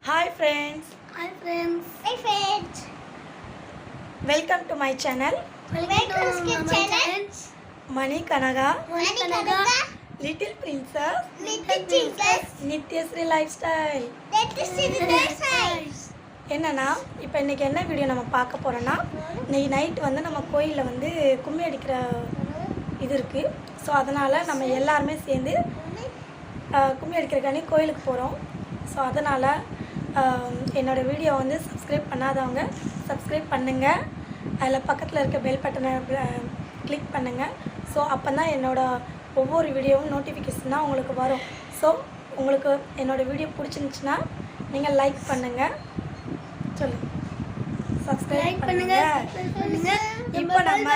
Hi friends. Hi friends. Hi friends. Welcome to my channel. Welcome to my channel. Mani Kanaga. Mani Kanaga. Little Princess. Little Princess. Nityasri Lifestyle. Nityasri Lifestyle. என்னன்னா இப்போ இன்றைக்கி என்ன video நம்ம பார்க்க போகிறோன்னா இன்றைக்கி night வந்து நம்ம கோயிலில் வந்து கும்மி அடிக்கிற இது இருக்குது. ஸோ அதனால் நம்ம எல்லாருமே சேர்ந்து கும்மி அடிக்கிறக்காண்டி கோயிலுக்கு போகிறோம். ஸோ அதனால் என்னோடய வீடியோ வந்து சப்ஸ்கிரைப் பண்ணாதவங்க சப்ஸ்கிரைப் பண்ணுங்கள். அதில் பக்கத்தில் இருக்க பெல் பட்டனை கிளிக் பண்ணுங்கள். ஸோ அப்போ தான் என்னோடய ஒவ்வொரு வீடியோவும் நோட்டிஃபிகேஷனாக உங்களுக்கு வரும். ஸோ உங்களுக்கு என்னோடய வீடியோ பிடிச்சிருந்துச்சின்னா நீங்கள் லைக் பண்ணுங்கள். சொல்லு சப்ஸ்கிரைப் பண்ணுங்கள். இப்போ நம்ம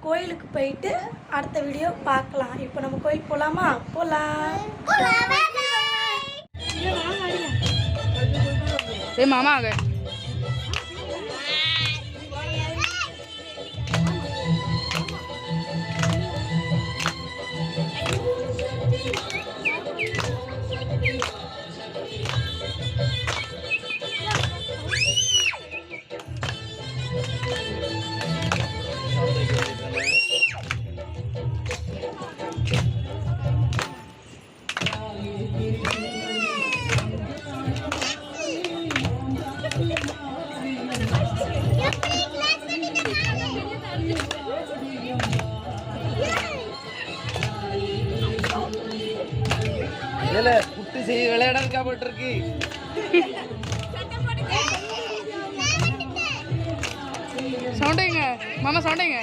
கோயிலுக்கு போயிட்டு அடுத்த வீடியோ பார்க்கலாம். இப்போ நம்ம கோயில் போகலாமா? போகலாம். மாமா ஆக குட்டி செய்ய விளையாட இருக்கப்பட்டிருக்கு. சவுண்டைங்க மாமா சவுண்டைங்க.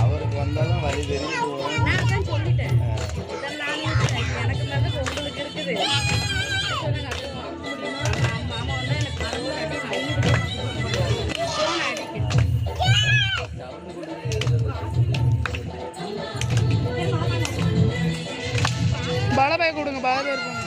அவருக்கு வந்தாலும் வழி தெரியும். பாலபாய் கொடுங்க, பாலபாய் இருப்பாங்க.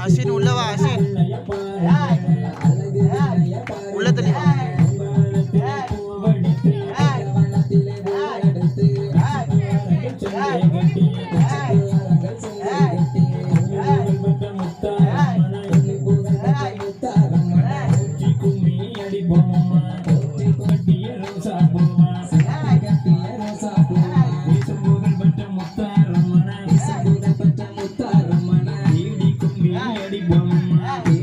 அசின் உள்ளவா அசின் உள்ள தெளிவா Bye.